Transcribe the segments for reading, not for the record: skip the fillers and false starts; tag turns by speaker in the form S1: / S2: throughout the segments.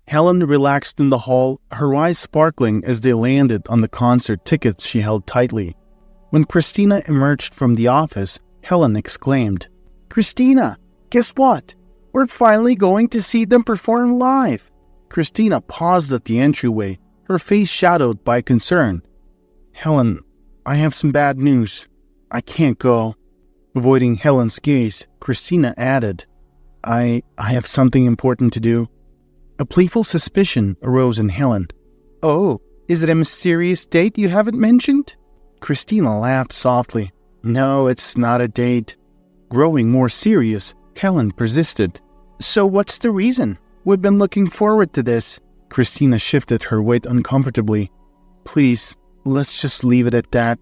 S1: Helen relaxed in the hall, her eyes sparkling as they landed on the concert tickets she held tightly. When Christina emerged from the office, Helen exclaimed, "Christina, guess what? We're finally going to see them perform live." Christina paused at the entryway, her face shadowed by concern. "Helen, I have some bad news. I can't go." Avoiding Helen's gaze, Christina added, I have something important to do." A playful suspicion arose in Helen. "Oh, is it a mysterious date you haven't mentioned?" Christina laughed softly. "No, it's not a date." Growing more serious, Helen persisted. "So what's the reason? We've been looking forward to this." Christina shifted her weight uncomfortably. "Please, let's just leave it at that."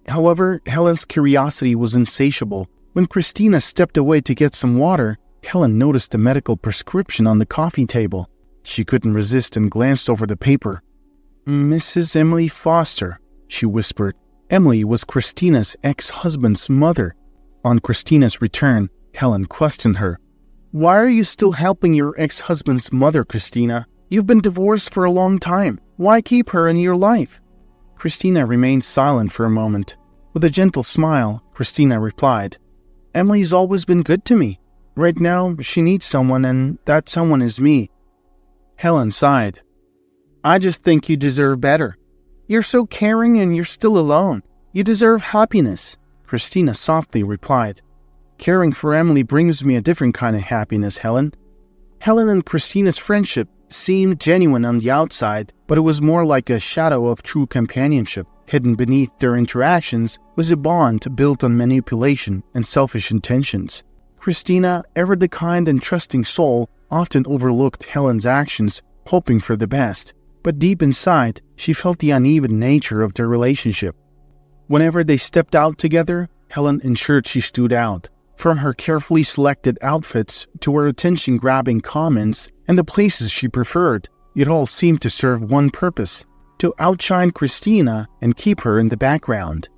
S1: However, Helen's curiosity was insatiable. When Christina stepped away to get some water, Helen noticed a medical prescription on the coffee table. She couldn't resist and glanced over the paper. "Mrs. Emily Foster," she whispered. Emily was Christina's ex-husband's mother. On Christina's return, Helen questioned her. "Why are you still helping your ex-husband's mother, Christina? You've been divorced for a long time. Why keep her in your life?" Christina remained silent for a moment. With a gentle smile, Christina replied, "Emily's always been good to me. Right now, she needs someone, and that someone is me." Helen sighed. "I just think you deserve better. You're so caring and you're still alone. You deserve happiness," Christina softly replied. "Caring for Emily brings me a different kind of happiness, Helen." Helen and Christina's friendship seemed genuine on the outside, but it was more like a shadow of true companionship. Hidden beneath their interactions was a bond built on manipulation and selfish intentions. Christina, ever the kind and trusting soul, often overlooked Helen's actions, hoping for the best. But deep inside, she felt the uneven nature of their relationship. Whenever they stepped out together, Helen ensured she stood out. From her carefully selected outfits to her attention-grabbing comments and the places she preferred, it all seemed to serve one purpose: to outshine Christina and keep her in the background.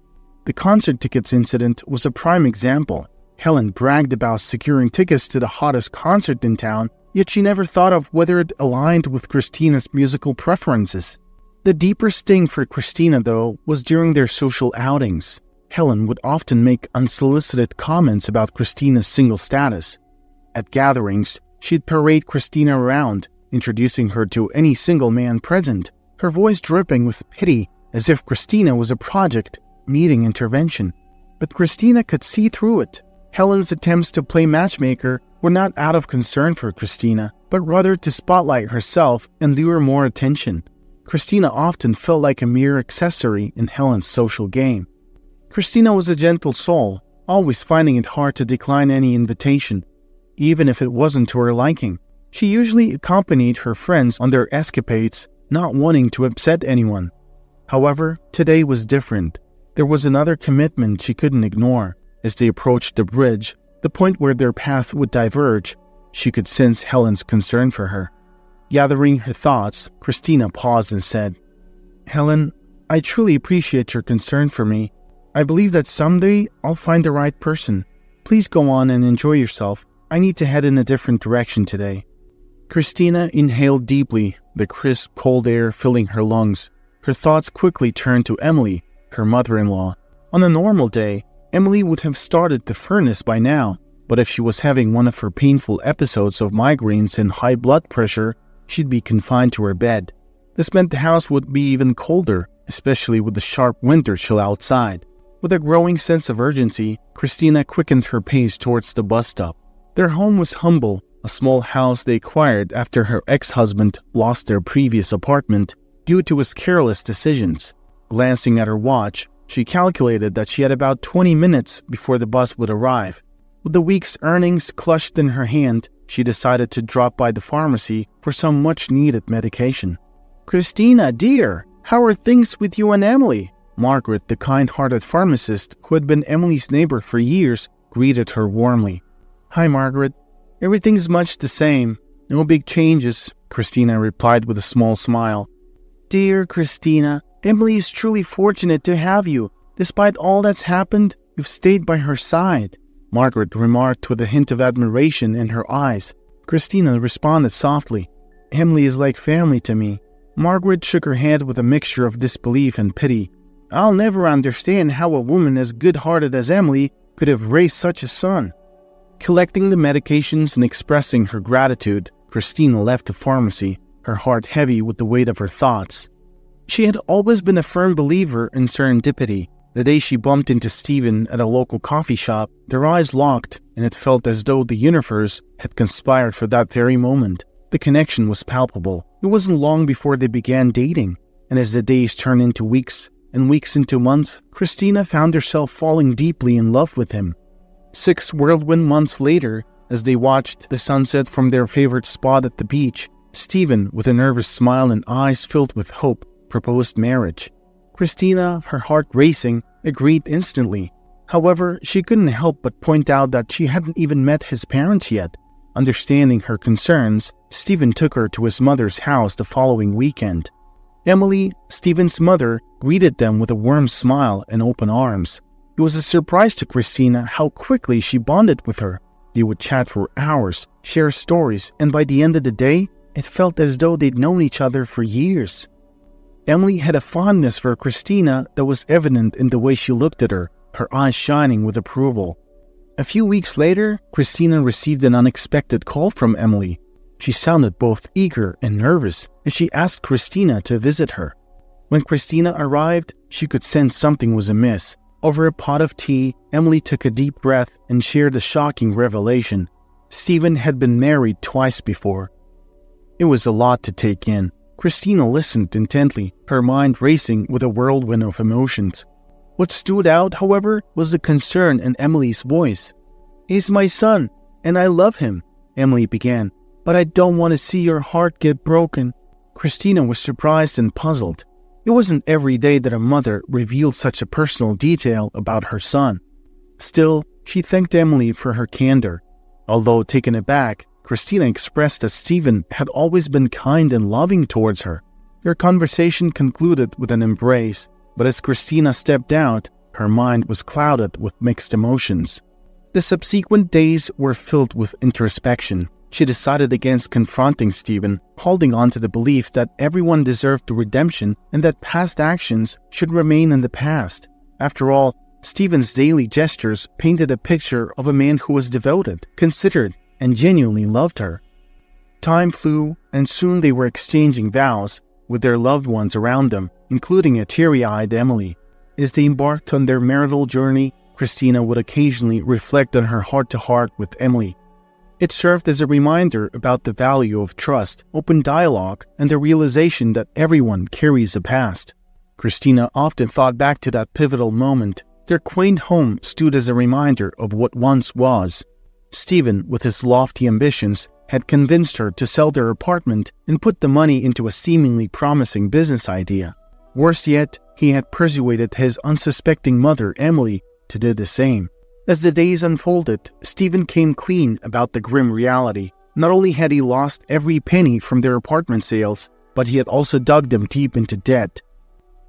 S1: The concert tickets incident was a prime example. Helen bragged about securing tickets to the hottest concert in town, yet she never thought of whether it aligned with Christina's musical preferences. The deeper sting for Christina, though, was during their social outings. Helen would often make unsolicited comments about Christina's single status. At gatherings, she'd parade Christina around, introducing her to any single man present, her voice dripping with pity as if Christina was a project needing intervention. But Christina could see through it. Helen's attempts to play matchmaker were not out of concern for Christina, but rather to spotlight herself and lure more attention. Christina often felt like a mere accessory in Helen's social game. Christina was a gentle soul, always finding it hard to decline any invitation, even if it wasn't to her liking. She usually accompanied her friends on their escapades, not wanting to upset anyone. However, today was different. There was another commitment she couldn't ignore. As they approached the bridge, the point where their paths would diverge, she could sense Helen's concern for her. Gathering her thoughts, Christina paused and said, "Helen, I truly appreciate your concern for me. I believe that someday I'll find the right person. Please go on and enjoy yourself. I need to head in a different direction today." Christina inhaled deeply, the crisp, cold air filling her lungs. Her thoughts quickly turned to Emily, her mother-in-law. On a normal day, Emily would have started the furnace by now, but if she was having one of her painful episodes of migraines and high blood pressure, she'd be confined to her bed. This meant the house would be even colder, especially with the sharp winter chill outside. With a growing sense of urgency, Christina quickened her pace towards the bus stop. Their home was humble, a small house they acquired after her ex-husband lost their previous apartment due to his careless decisions. Glancing at her watch, she calculated that she had about 20 minutes before the bus would arrive. With the week's earnings clutched in her hand, she decided to drop by the pharmacy for some much-needed medication. "Christina, dear, how are things with you and Emily?" Margaret, the kind-hearted pharmacist who had been Emily's neighbor for years, greeted her warmly. "Hi, Margaret. Everything's much the same. No big changes," Christina replied with a small smile. "Dear Christina, Emily is truly fortunate to have you. Despite all that's happened, you've stayed by her side," Margaret remarked with a hint of admiration in her eyes. Christina responded softly, Emily is like family to me." Margaret shook her head with a mixture of disbelief and pity. "I'll never understand how a woman as good-hearted as Emily could have raised such a son." Collecting the medications and expressing her gratitude, Christina left the pharmacy, her heart heavy with the weight of her thoughts. She had always been a firm believer in serendipity. The day she bumped into Stephen at a local coffee shop, their eyes locked, and it felt as though the universe had conspired for that very moment. The connection was palpable. It wasn't long before they began dating, and as the days turned into weeks, and weeks into months, Christina found herself falling deeply in love with him. 6 whirlwind months later, as they watched the sunset from their favorite spot at the beach, Stephen, with a nervous smile and eyes filled with hope, proposed marriage. Christina, her heart racing, agreed instantly. However, she couldn't help but point out that she hadn't even met his parents yet. Understanding her concerns, Stephen took her to his mother's house the following weekend. Emily, Stephen's mother, greeted them with a warm smile and open arms. It was a surprise to Christina how quickly she bonded with her. They would chat for hours, share stories, and by the end of the day, it felt as though they'd known each other for years. Emily had a fondness for Christina that was evident in the way she looked at her eyes shining with approval. A few weeks later, Christina received an unexpected call from Emily. She sounded both eager and nervous, and she asked Christina to visit her. When Christina arrived, she could sense something was amiss. Over a pot of tea, Emily took a deep breath and shared a shocking revelation. Stephen had been married twice before. It was a lot to take in. Christina listened intently, her mind racing with a whirlwind of emotions. What stood out, however, was the concern in Emily's voice. "He's my son, and I love him," Emily began, "but I don't want to see your heart get broken." Christina was surprised and puzzled. It wasn't every day that a mother revealed such a personal detail about her son. Still, she thanked Emily for her candor. Although taken aback, Christina expressed that Stephen had always been kind and loving towards her. Their conversation concluded with an embrace, but as Christina stepped out, her mind was clouded with mixed emotions. The subsequent days were filled with introspection. She decided against confronting Stephen, holding on to the belief that everyone deserved redemption and that past actions should remain in the past. After all, Stephen's daily gestures painted a picture of a man who was devoted, considerate, and genuinely loved her. Time flew, and soon they were exchanging vows with their loved ones around them, including a teary-eyed Emily. As they embarked on their marital journey, Christina would occasionally reflect on her heart-to-heart with Emily. It served as a reminder about the value of trust, open dialogue, and the realization that everyone carries a past. Christina often thought back to that pivotal moment. Their quaint home stood as a reminder of what once was. Stephen, with his lofty ambitions, had convinced her to sell their apartment and put the money into a seemingly promising business idea. Worse yet, he had persuaded his unsuspecting mother, Emily, to do the same. As the days unfolded, Stephen came clean about the grim reality. Not only had he lost every penny from their apartment sales, but he had also dug them deep into debt.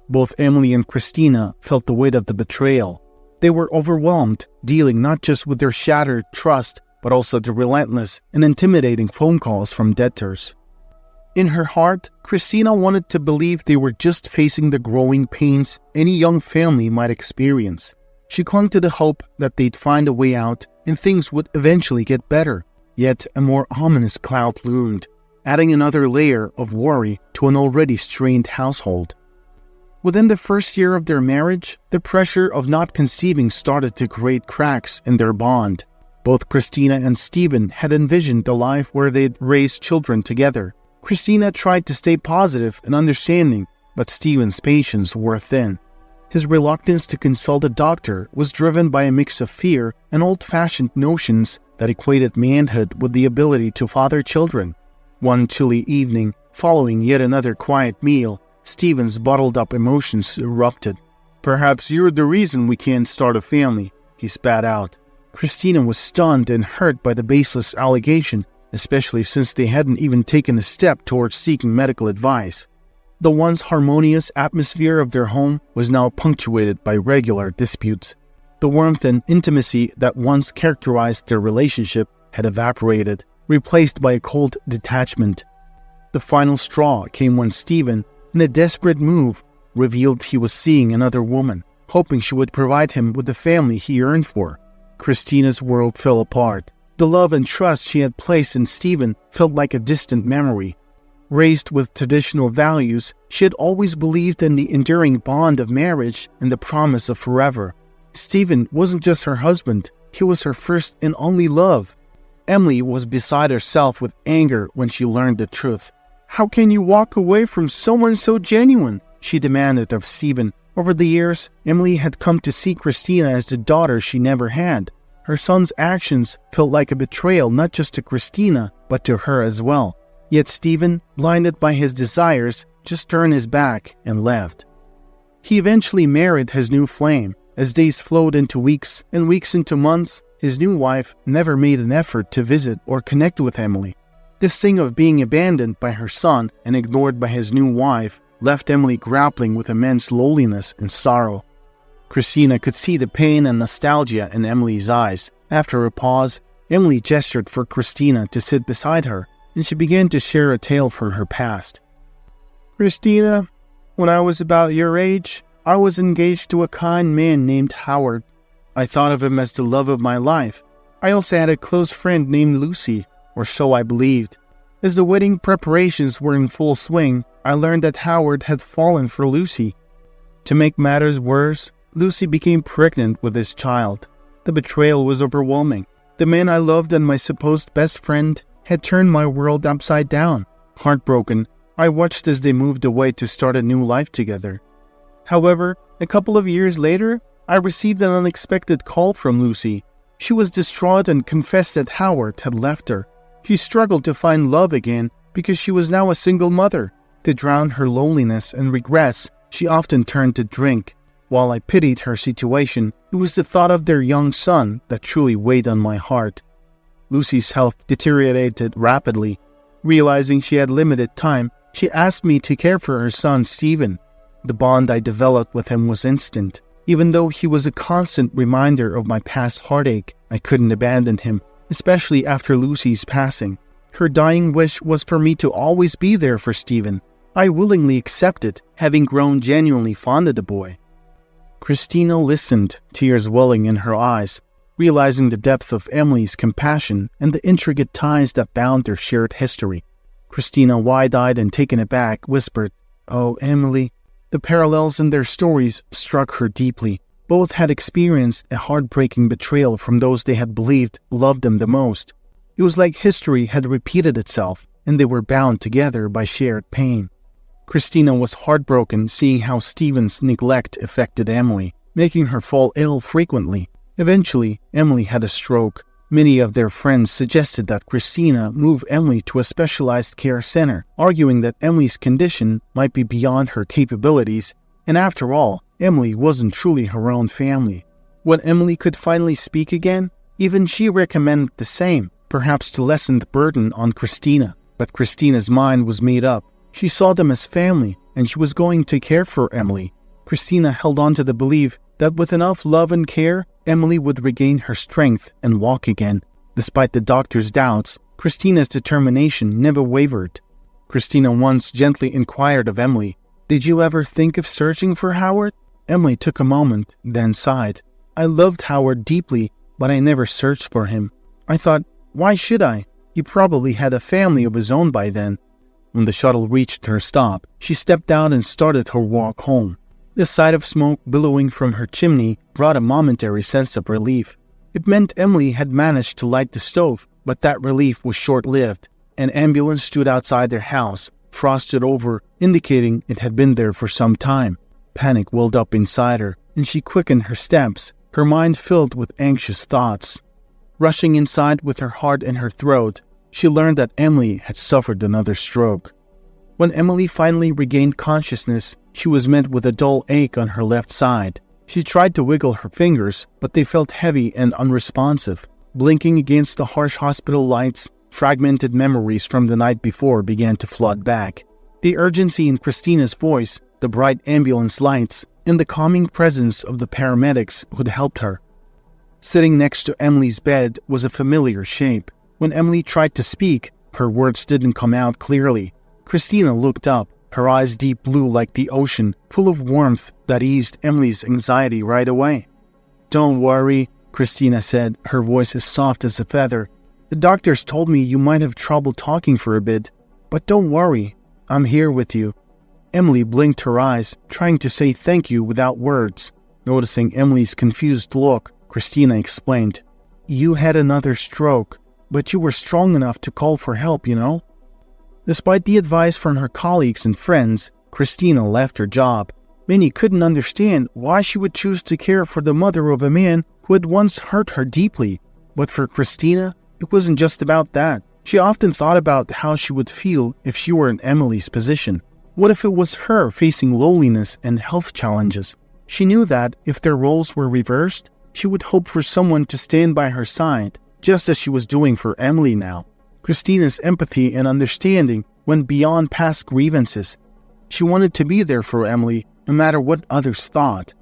S1: Both Emily and Christina felt the weight of the betrayal. They were overwhelmed, dealing not just with their shattered trust, but also the relentless and intimidating phone calls from debtors. In her heart, Christina wanted to believe they were just facing the growing pains any young family might experience. She clung to the hope that they'd find a way out and things would eventually get better. Yet a more ominous cloud loomed, adding another layer of worry to an already strained household. Within the first year of their marriage, the pressure of not conceiving started to create cracks in their bond. Both Christina and Stephen had envisioned a life where they'd raise children together. Christina tried to stay positive and understanding, but Stephen's patience wore thin. His reluctance to consult a doctor was driven by a mix of fear and old-fashioned notions that equated manhood with the ability to father children. One chilly evening, following yet another quiet meal, Stephen's bottled-up emotions erupted. "Perhaps you're the reason we can't start a family," he spat out. Christina was stunned and hurt by the baseless allegation, especially since they hadn't even taken a step towards seeking medical advice. The once harmonious atmosphere of their home was now punctuated by regular disputes. The warmth and intimacy that once characterized their relationship had evaporated, replaced by a cold detachment. The final straw came when Stephen, in a desperate move, revealed he was seeing another woman, hoping she would provide him with the family he yearned for. Christina's world fell apart. The love and trust she had placed in Stephen felt like a distant memory. Raised with traditional values, she had always believed in the enduring bond of marriage and the promise of forever. Stephen wasn't just her husband, he was her first and only love. Emily was beside herself with anger when she learned the truth. "How can you walk away from someone so genuine?" she demanded of Stephen. Over the years, Emily had come to see Christina as the daughter she never had. Her son's actions felt like a betrayal not just to Christina, but to her as well. Yet Stephen, blinded by his desires, just turned his back and left. He eventually married his new flame. As days flowed into weeks and weeks into months, his new wife never made an effort to visit or connect with Emily. This thing of being abandoned by her son and ignored by his new wife left Emily grappling with immense loneliness and sorrow. Christina could see the pain and nostalgia in Emily's eyes. After a pause, Emily gestured for Christina to sit beside her, and she began to share a tale from her past. "Christina, when I was about your age, I was engaged to a kind man named Howard. I thought of him as the love of my life. I also had a close friend named Lucy, or so I believed. As the wedding preparations were in full swing, I learned that Howard had fallen for Lucy. To make matters worse, Lucy became pregnant with his child. The betrayal was overwhelming. The man I loved and my supposed best friend had turned my world upside down. Heartbroken, I watched as they moved away to start a new life together. However, a couple of years later, I received an unexpected call from Lucy. She was distraught and confessed that Howard had left her. She struggled to find love again because she was now a single mother. To drown her loneliness and regrets, she often turned to drink. While I pitied her situation, it was the thought of their young son that truly weighed on my heart. Lucy's health deteriorated rapidly. Realizing she had limited time, she asked me to care for her son, Stephen. The bond I developed with him was instant. Even though he was a constant reminder of my past heartache, I couldn't abandon him, especially after Lucy's passing. Her dying wish was for me to always be there for Stephen. I willingly accepted, having grown genuinely fond of the boy. Christina listened, tears welling in her eyes, realizing the depth of Emily's compassion and the intricate ties that bound their shared history. Christina, wide-eyed and taken aback, whispered, "Oh, Emily." The parallels in their stories struck her deeply. Both had experienced a heartbreaking betrayal from those they had believed loved them the most. It was like history had repeated itself, and they were bound together by shared pain. Christina was heartbroken seeing how Stephen's neglect affected Emily, making her fall ill frequently. Eventually, Emily had a stroke. Many of their friends suggested that Christina move Emily to a specialized care center, arguing that Emily's condition might be beyond her capabilities, and after all, Emily wasn't truly her own family. When Emily could finally speak again, even she recommended the same, perhaps to lessen the burden on Christina. But Christina's mind was made up. She saw them as family, and she was going to care for Emily. Christina held on to the belief that with enough love and care, Emily would regain her strength and walk again. Despite the doctor's doubts, Christina's determination never wavered. Christina once gently inquired of Emily, "Did you ever think of searching for Howard?" Emily took a moment, then sighed. "I loved Howard deeply, but I never searched for him. I thought, why should I? He probably had a family of his own by then." When the shuttle reached her stop, she stepped out and started her walk home. The sight of smoke billowing from her chimney brought a momentary sense of relief. It meant Emily had managed to light the stove, but that relief was short-lived. An ambulance stood outside their house, frosted over, indicating it had been there for some time. Panic welled up inside her, and she quickened her steps, her mind filled with anxious thoughts. Rushing inside with her heart in her throat, she learned that Emily had suffered another stroke. When Emily finally regained consciousness, she was met with a dull ache on her left side. She tried to wiggle her fingers, but they felt heavy and unresponsive. Blinking against the harsh hospital lights, fragmented memories from the night before began to flood back. The urgency in Christina's voice, the bright ambulance lights, and the calming presence of the paramedics who'd helped her. Sitting next to Emily's bed was a familiar shape. When Emily tried to speak, her words didn't come out clearly. Christina looked up, her eyes deep blue like the ocean, full of warmth that eased Emily's anxiety right away. "Don't worry," Christina said, her voice as soft as a feather. "The doctors told me you might have trouble talking for a bit, but don't worry, I'm here with you." Emily blinked her eyes, trying to say thank you without words. Noticing Emily's confused look, Christina explained, "You had another stroke, but you were strong enough to call for help, you know?" Despite the advice from her colleagues and friends, Christina left her job. Many couldn't understand why she would choose to care for the mother of a man who had once hurt her deeply. But for Christina, it wasn't just about that. She often thought about how she would feel if she were in Emily's position. What if it was her facing loneliness and health challenges? She knew that if their roles were reversed, she would hope for someone to stand by her side, just as she was doing for Emily now. Christina's empathy and understanding went beyond past grievances. She wanted to be there for Emily, no matter what others thought.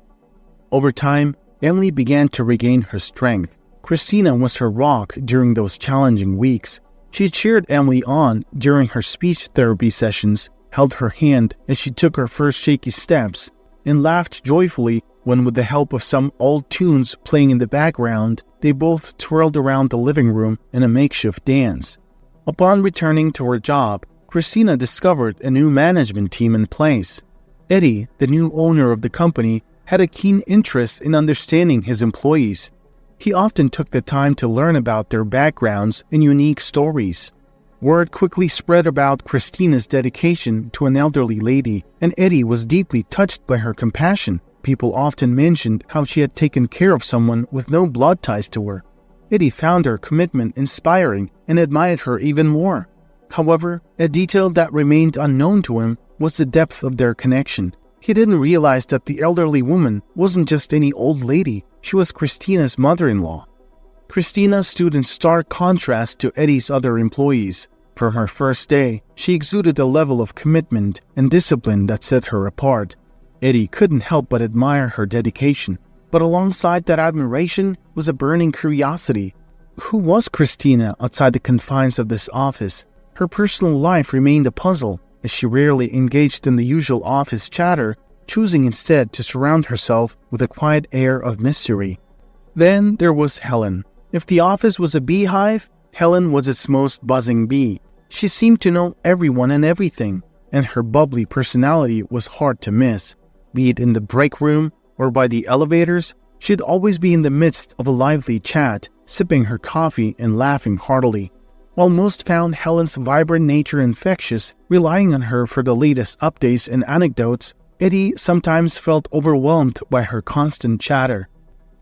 S1: Over time, Emily began to regain her strength. Christina was her rock during those challenging weeks. She cheered Emily on during her speech therapy sessions, held her hand as she took her first shaky steps, and laughed joyfully when, with the help of some old tunes playing in the background, they both twirled around the living room in a makeshift dance. Upon returning to her job, Christina discovered a new management team in place. Eddie, the new owner of the company, had a keen interest in understanding his employees. He often took the time to learn about their backgrounds and unique stories. Word quickly spread about Christina's dedication to an elderly lady, and Eddie was deeply touched by her compassion. People often mentioned how she had taken care of someone with no blood ties to her. Eddie found her commitment inspiring and admired her even more. However, a detail that remained unknown to him was the depth of their connection. He didn't realize that the elderly woman wasn't just any old lady, she was Christina's mother-in-law. Christina stood in stark contrast to Eddie's other employees. From her first day, she exuded a level of commitment and discipline that set her apart. Eddie couldn't help but admire her dedication, but alongside that admiration was a burning curiosity. Who was Christina outside the confines of this office? Her personal life remained a puzzle, as she rarely engaged in the usual office chatter, choosing instead to surround herself with a quiet air of mystery. Then there was Helen. If the office was a beehive, Helen was its most buzzing bee. She seemed to know everyone and everything, and her bubbly personality was hard to miss. Be it in the break room or by the elevators, she'd always be in the midst of a lively chat, sipping her coffee and laughing heartily. While most found Helen's vibrant nature infectious, relying on her for the latest updates and anecdotes, Eddie sometimes felt overwhelmed by her constant chatter.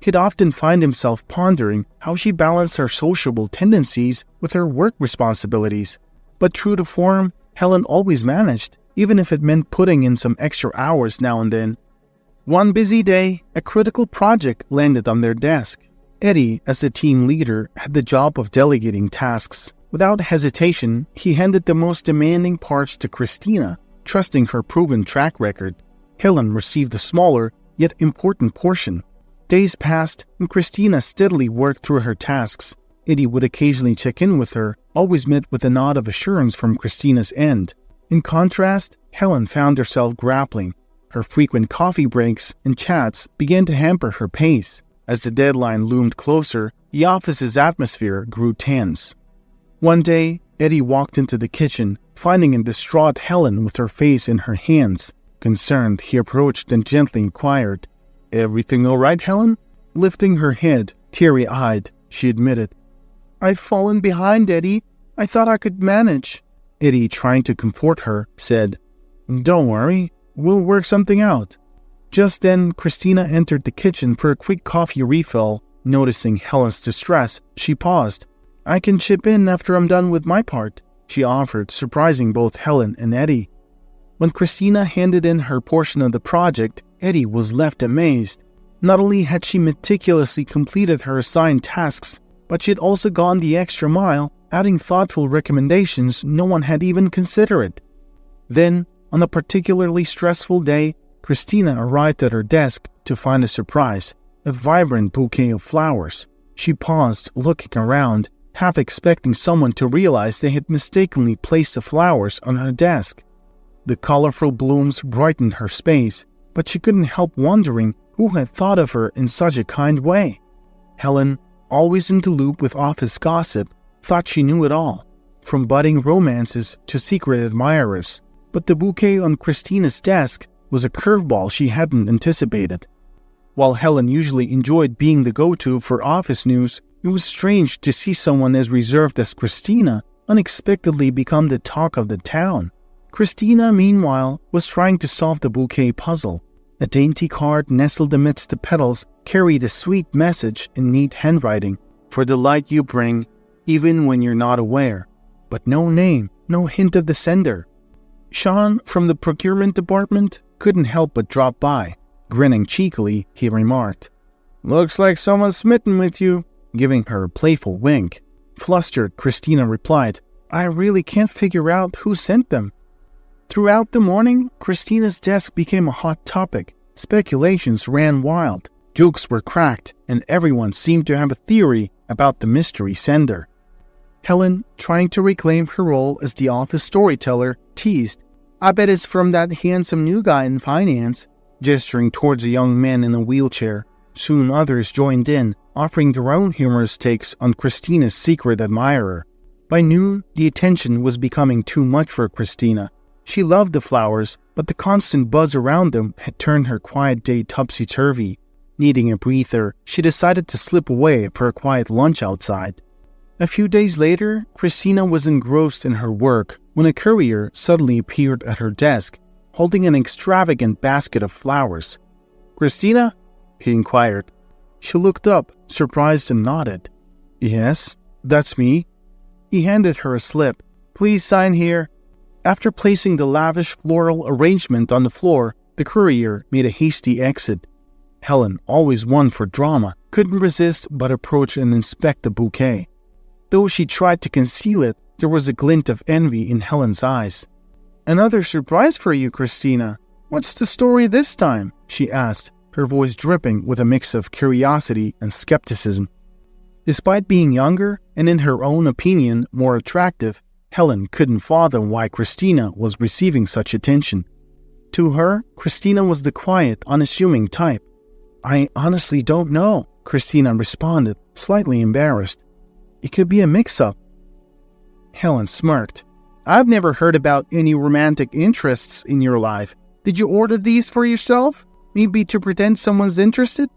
S1: He'd often find himself pondering how she balanced her sociable tendencies with her work responsibilities. But true to form, Helen always managed, even if it meant putting in some extra hours now and then. One busy day, a critical project landed on their desk. Eddie, as the team leader, had the job of delegating tasks. Without hesitation, he handed the most demanding parts to Christina, trusting her proven track record. Helen received the smaller, yet important portion. Days passed, and Christina steadily worked through her tasks. Eddie would occasionally check in with her, always met with a nod of assurance from Christina's end. In contrast, Helen found herself grappling. Her frequent coffee breaks and chats began to hamper her pace. As the deadline loomed closer, the office's atmosphere grew tense. One day, Eddie walked into the kitchen, finding a distraught Helen with her face in her hands. Concerned, he approached and gently inquired, "Everything all right, Helen?" Lifting her head, teary-eyed, she admitted, "I've fallen behind, Eddie. I thought I could manage." Eddie, trying to comfort her, said, "Don't worry, we'll work something out." Just then, Christina entered the kitchen for a quick coffee refill. Noticing Helen's distress, she paused. "I can chip in after I'm done with my part," she offered, surprising both Helen and Eddie. When Christina handed in her portion of the project, Eddie was left amazed. Not only had she meticulously completed her assigned tasks, but she had also gone the extra mile, adding thoughtful recommendations no one had even considered. Then, on a particularly stressful day, Christina arrived at her desk to find a surprise, a vibrant bouquet of flowers. She paused, looking around, half expecting someone to realize they had mistakenly placed the flowers on her desk. The colorful blooms brightened her space, but she couldn't help wondering who had thought of her in such a kind way. Helen, always in the loop with office gossip, thought she knew it all, from budding romances to secret admirers. But the bouquet on Christina's desk was a curveball she hadn't anticipated. While Helen usually enjoyed being the go-to for office news, it was strange to see someone as reserved as Christina unexpectedly become the talk of the town. Christina, meanwhile, was trying to solve the bouquet puzzle. A dainty card nestled amidst the petals carried a sweet message in neat handwriting. For the light you bring, even when you're not aware. But no name, no hint of the sender. Sean, from the procurement department, couldn't help but drop by. Grinning cheekily, he remarked, "Looks like someone's smitten with you," giving her a playful wink. Flustered, Christina replied, "I really can't figure out who sent them." Throughout the morning, Christina's desk became a hot topic. Speculations ran wild, jokes were cracked, and everyone seemed to have a theory about the mystery sender. Helen, trying to reclaim her role as the office storyteller, teased, "I bet it's from that handsome new guy in finance," gesturing towards a young man in a wheelchair. Soon others joined in, offering their own humorous takes on Christina's secret admirer. By noon, the attention was becoming too much for Christina. She loved the flowers, but the constant buzz around them had turned her quiet day topsy-turvy. Needing a breather, she decided to slip away for a quiet lunch outside. A few days later, Christina was engrossed in her work when a courier suddenly appeared at her desk, holding an extravagant basket of flowers. "Christina?" he inquired. She looked up, surprised, and nodded. "Yes, that's me." He handed her a slip. "Please sign here." After placing the lavish floral arrangement on the floor, the courier made a hasty exit. Helen, always one for drama, couldn't resist but approach and inspect the bouquet. Though she tried to conceal it, there was a glint of envy in Helen's eyes. "Another surprise for you, Christina. What's the story this time?" she asked, her voice dripping with a mix of curiosity and skepticism. Despite being younger and in her own opinion more attractive, Helen couldn't fathom why Christina was receiving such attention. To her, Christina was the quiet, unassuming type. "I honestly don't know," Christina responded, slightly embarrassed. "It could be a mix-up." Helen smirked. "I've never heard about any romantic interests in your life. Did you order these for yourself? Maybe to pretend someone's interested?"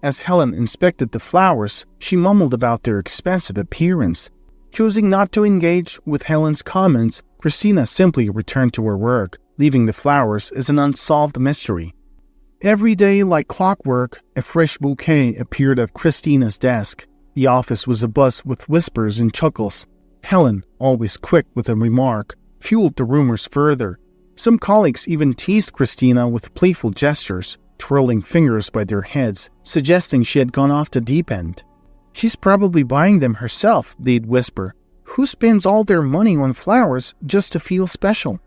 S1: As Helen inspected the flowers, she mumbled about their expensive appearance. Choosing not to engage with Helen's comments, Christina simply returned to her work, leaving the flowers as an unsolved mystery. Every day, like clockwork, a fresh bouquet appeared at Christina's desk. The office was abuzz with whispers and chuckles. Helen, always quick with a remark, fueled the rumors further. Some colleagues even teased Christina with playful gestures, twirling fingers by their heads, suggesting she had gone off the deep end. "She's probably buying them herself," they'd whisper. "Who spends all their money on flowers just to feel special?"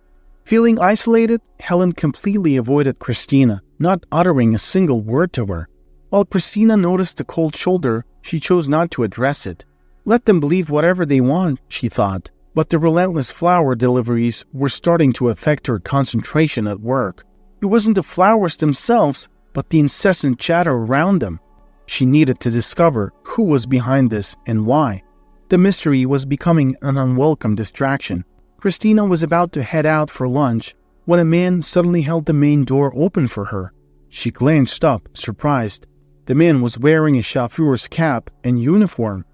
S1: Feeling isolated, Helen completely avoided Christina, not uttering a single word to her. While Christina noticed the cold shoulder, she chose not to address it. Let them believe whatever they want, she thought, but the relentless flower deliveries were starting to affect her concentration at work. It wasn't the flowers themselves, but the incessant chatter around them. She needed to discover who was behind this and why. The mystery was becoming an unwelcome distraction. Christina was about to head out for lunch when a man suddenly held the main door open for her. She glanced up, surprised. The man was wearing a chauffeur's cap and uniform.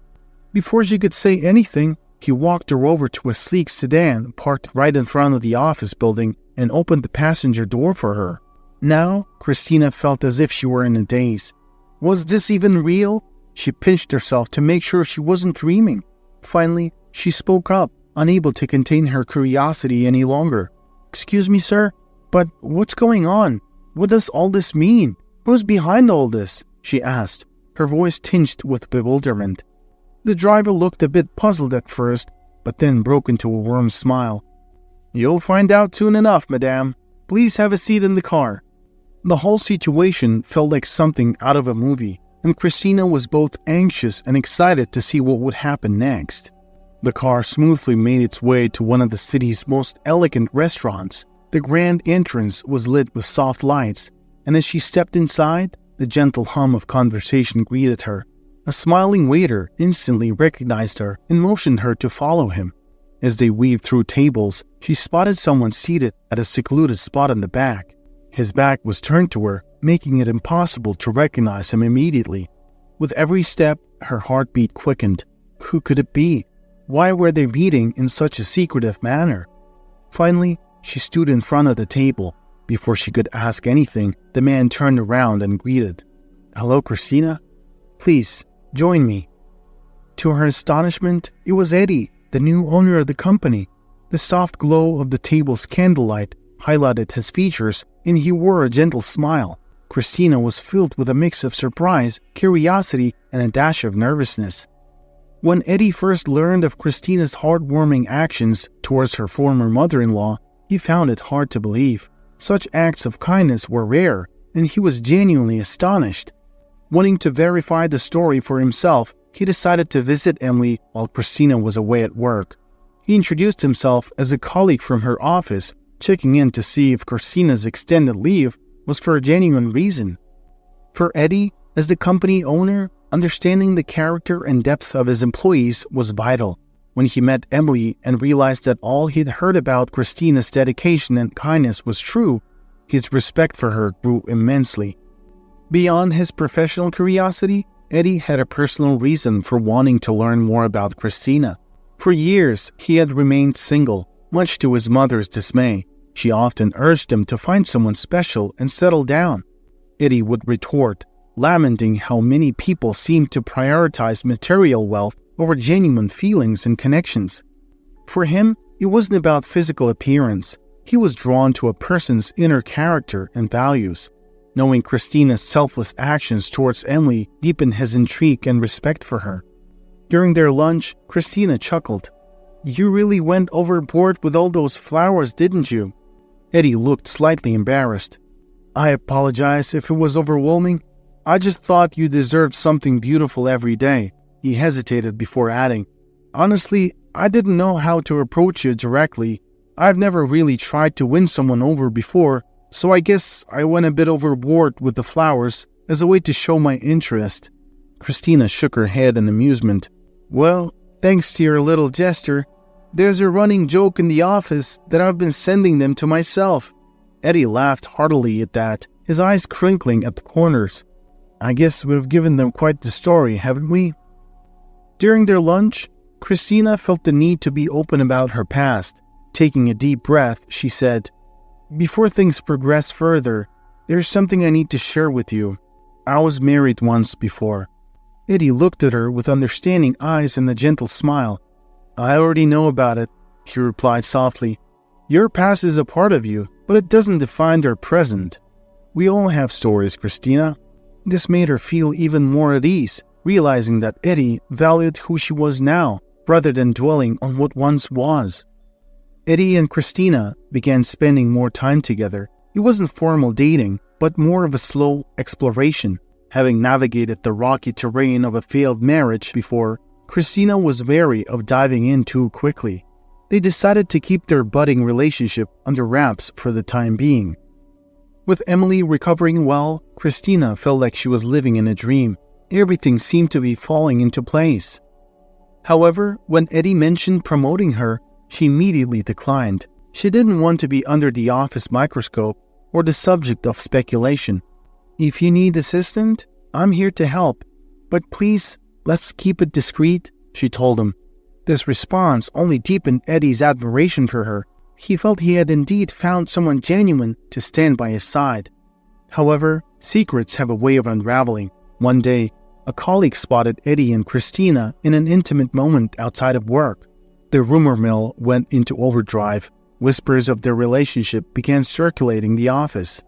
S1: Before she could say anything, he walked her over to a sleek sedan parked right in front of the office building and opened the passenger door for her. Now, Christina felt as if she were in a daze. Was this even real? She pinched herself to make sure she wasn't dreaming. Finally, she spoke up, unable to contain her curiosity any longer. "Excuse me, sir, but what's going on? What does all this mean? Who's behind all this?" she asked, her voice tinged with bewilderment. The driver looked a bit puzzled at first, but then broke into a warm smile. "You'll find out soon enough, madame. Please have a seat in the car." The whole situation felt like something out of a movie. and Christina was both anxious and excited to see what would happen next. The car smoothly made its way to one of the city's most elegant restaurants. The grand entrance was lit with soft lights, and as she stepped inside, the gentle hum of conversation greeted her. A smiling waiter instantly recognized her and motioned her to follow him. As they weaved through tables, she spotted someone seated at a secluded spot in the back. His back was turned to her, making it impossible to recognize him immediately. With every step, her heartbeat quickened. Who could it be? Why were they meeting in such a secretive manner? Finally, she stood in front of the table. Before she could ask anything, the man turned around and greeted. "Hello, Christina? Please, join me." To her astonishment, it was Eddie, the new owner of the company. The soft glow of the table's candlelight highlighted his features, and he wore a gentle smile. Christina was filled with a mix of surprise, curiosity, and a dash of nervousness. When Eddie first learned of Christina's heartwarming actions towards her former mother-in-law, he found it hard to believe. Such acts of kindness were rare, and he was genuinely astonished. Wanting to verify the story for himself, he decided to visit Emily while Christina was away at work. He introduced himself as a colleague from her office, checking in to see if Christina's extended leave was for a genuine reason. For Eddie, as the company owner, understanding the character and depth of his employees was vital. When he met Emily and realized that all he'd heard about Christina's dedication and kindness was true, his respect for her grew immensely. Beyond his professional curiosity, Eddie had a personal reason for wanting to learn more about Christina. For years, he had remained single, much to his mother's dismay. She often urged him to find someone special and settle down. Eddie would retort, lamenting how many people seemed to prioritize material wealth over genuine feelings and connections. For him, it wasn't about physical appearance. He was drawn to a person's inner character and values. Knowing Christina's selfless actions towards Emily deepened his intrigue and respect for her. During their lunch, Christina chuckled. "You really went overboard with all those flowers, didn't you?" Eddie looked slightly embarrassed. "I apologize if it was overwhelming. I just thought you deserved something beautiful every day." He hesitated before adding, "Honestly, I didn't know how to approach you directly. I've never really tried to win someone over before, so I guess I went a bit overboard with the flowers as a way to show my interest." Christina shook her head in amusement. "Well, thanks to your little gesture, there's a running joke in the office that I've been sending them to myself." Eddie laughed heartily at that, his eyes crinkling at the corners. "I guess we've given them quite the story, haven't we?" During their lunch, Christina felt the need to be open about her past. Taking a deep breath, she said, "Before things progress further, there's something I need to share with you. I was married once before." Eddie looked at her with understanding eyes and a gentle smile. "I already know about it," he replied softly. "Your past is a part of you, but it doesn't define their present. We all have stories, Christina." This made her feel even more at ease, realizing that Eddie valued who she was now, rather than dwelling on what once was. Eddie and Christina began spending more time together. It wasn't formal dating, but more of a slow exploration. Having navigated the rocky terrain of a failed marriage before, Christina was wary of diving in too quickly. They decided to keep their budding relationship under wraps for the time being. With Emily recovering well, Christina felt like she was living in a dream. Everything seemed to be falling into place. However, when Eddie mentioned promoting her, she immediately declined. She didn't want to be under the office microscope or the subject of speculation. "If you need assistance, I'm here to help. But please, let's keep it discreet," she told him. This response only deepened Eddie's admiration for her. He felt he had indeed found someone genuine to stand by his side. However, secrets have a way of unraveling. One day, a colleague spotted Eddie and Christina in an intimate moment outside of work. The rumor mill went into overdrive. Whispers of their relationship began circulating the office.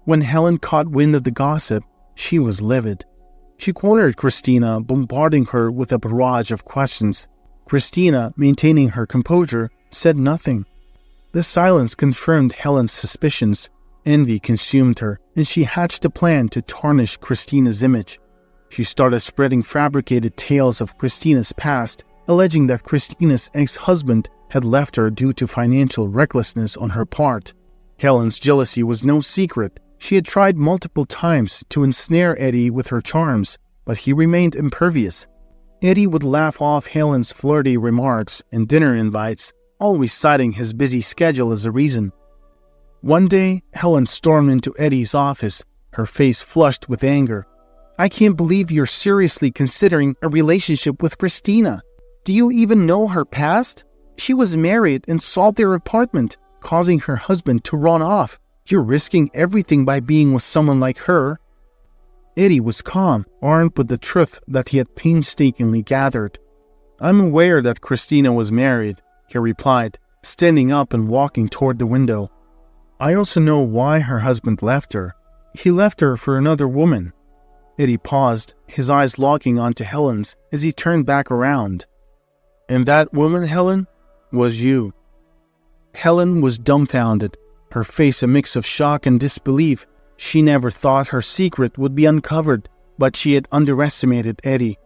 S1: When Helen caught wind of the gossip, she was livid. She cornered Christina, bombarding her with a barrage of questions. Christina, maintaining her composure, said nothing. The silence confirmed Helen's suspicions. Envy consumed her, and she hatched a plan to tarnish Christina's image. She started spreading fabricated tales of Christina's past, alleging that Christina's ex-husband had left her due to financial recklessness on her part. Helen's jealousy was no secret. She had tried multiple times to ensnare Eddie with her charms, but he remained impervious. Eddie would laugh off Helen's flirty remarks and dinner invites, always citing his busy schedule as a reason. One day, Helen stormed into Eddie's office, her face flushed with anger. "I can't believe you're seriously considering a relationship with Christina. Do you even know her past? She was married and sold their apartment, causing her husband to run off. You're risking everything by being with someone like her." Eddie was calm, armed with the truth that he had painstakingly gathered. "I'm aware that Christina was married," he replied, standing up and walking toward the window. "I also know why her husband left her. He left her for another woman." Eddie paused, his eyes locking onto Helen's as he turned back around. "And that woman, Helen, was you." Helen was dumbfounded, her face a mix of shock and disbelief. She never thought her secret would be uncovered, but she had underestimated Eddie.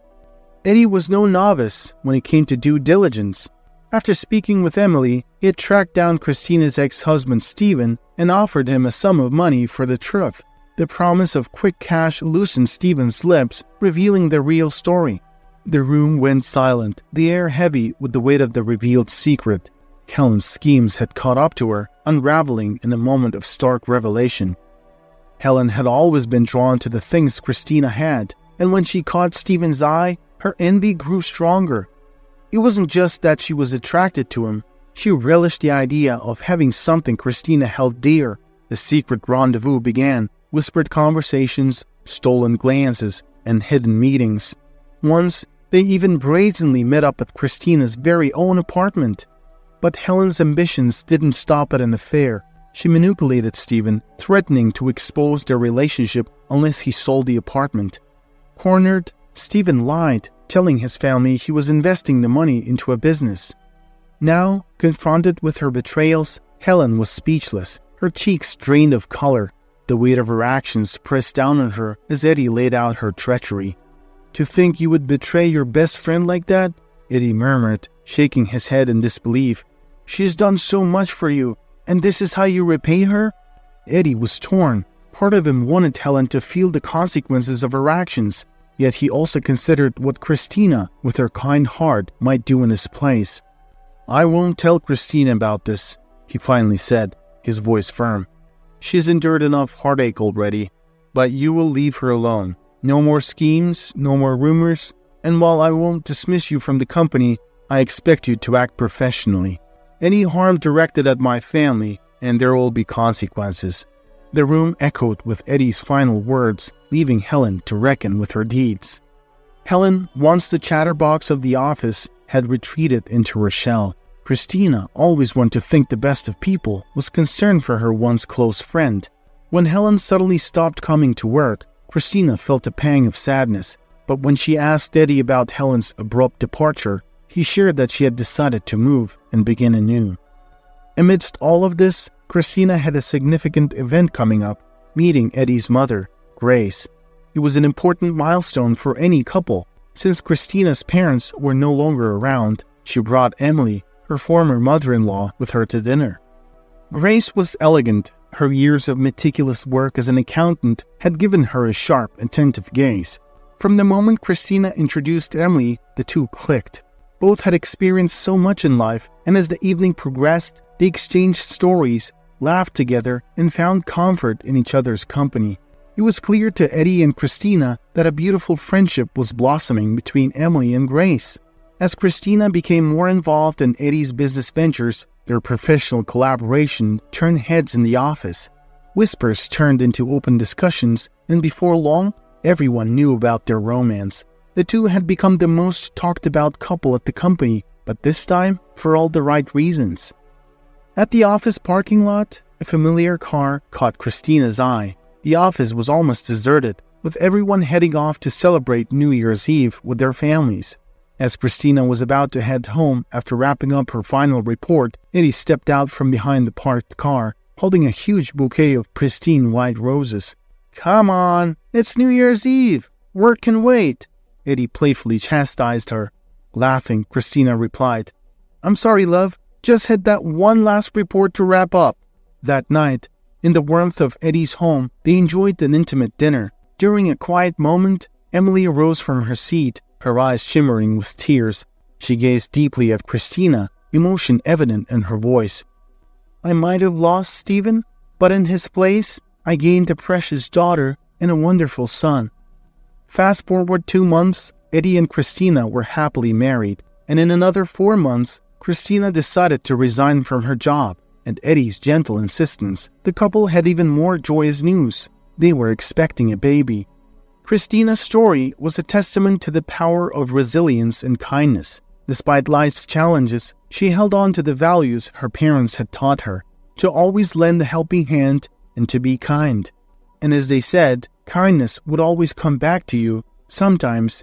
S1: Eddie was no novice when it came to due diligence. After speaking with Emily, he had tracked down Christina's ex-husband Stephen and offered him a sum of money for the truth. The promise of quick cash loosened Stephen's lips, revealing the real story. The room went silent, the air heavy with the weight of the revealed secret. Helen's schemes had caught up to her, unraveling in a moment of stark revelation. Helen had always been drawn to the things Christina had, and when she caught Stephen's eye, her envy grew stronger. It wasn't just that she was attracted to him. She relished the idea of having something Christina held dear. The secret rendezvous began. Whispered conversations, stolen glances, and hidden meetings. Once, they even brazenly met up at Christina's very own apartment. But Helen's ambitions didn't stop at an affair. She manipulated Stephen, threatening to expose their relationship unless he sold the apartment. Cornered, Stephen lied, telling his family he was investing the money into a business. Now, confronted with her betrayals, Helen was speechless, her cheeks drained of color. The weight of her actions pressed down on her as Eddie laid out her treachery. "To think you would betray your best friend like that?" Eddie murmured, shaking his head in disbelief. "She's done so much for you, and this is how you repay her?" Eddie was torn. Part of him wanted Helen to feel the consequences of her actions, yet he also considered what Christina, with her kind heart, might do in his place. "I won't tell Christina about this," he finally said, his voice firm. "She's endured enough heartache already, but you will leave her alone. No more schemes, no more rumors, and while I won't dismiss you from the company, I expect you to act professionally. Any harm directed at my family, and there will be consequences." The room echoed with Eddie's final words, leaving Helen to reckon with her deeds. Helen, once the chatterbox of the office, had retreated into her shell. Christina, always one to think the best of people, was concerned for her once close friend. When Helen suddenly stopped coming to work, Christina felt a pang of sadness, but when she asked Eddie about Helen's abrupt departure, he shared that she had decided to move and begin anew. Amidst all of this, Christina had a significant event coming up, meeting Eddie's mother, Grace. It was an important milestone for any couple. Since Christina's parents were no longer around, she brought Emily, her former mother-in-law, with her to dinner. Grace was elegant. Her years of meticulous work as an accountant had given her a sharp, attentive gaze. From the moment Christina introduced Emily, the two clicked. Both had experienced so much in life, and as the evening progressed, they exchanged stories, laughed together, and found comfort in each other's company. It was clear to Eddie and Christina that a beautiful friendship was blossoming between Emily and Grace. As Christina became more involved in Eddie's business ventures, their professional collaboration turned heads in the office. Whispers turned into open discussions, and before long, everyone knew about their romance. The two had become the most talked about couple at the company, but this time for all the right reasons. At the office parking lot, a familiar car caught Christina's eye. The office was almost deserted, with everyone heading off to celebrate New Year's Eve with their families. As Christina was about to head home after wrapping up her final report, Eddie stepped out from behind the parked car, holding a huge bouquet of pristine white roses. "Come on, it's New Year's Eve. Work can wait, Eddie playfully chastised her. Laughing, Christina replied, I'm sorry, love. Just had that one last report to wrap up. That night, in the warmth of Eddie's home, they enjoyed an intimate dinner. During a quiet moment, Emily arose from her seat, her eyes shimmering with tears. She gazed deeply at Christina, emotion evident in her voice. I might have lost Stephen, but in his place, I gained a precious daughter and a wonderful son. Fast forward 2 months, Eddie and Christina were happily married, and in another 4 months, Christina decided to resign from her job. At Eddie's gentle insistence, the couple had even more joyous news. They were expecting a baby. Christina's story was a testament to the power of resilience and kindness. Despite life's challenges, she held on to the values her parents had taught her, to always lend a helping hand and to be kind. And as they said, kindness would always come back to you, sometimes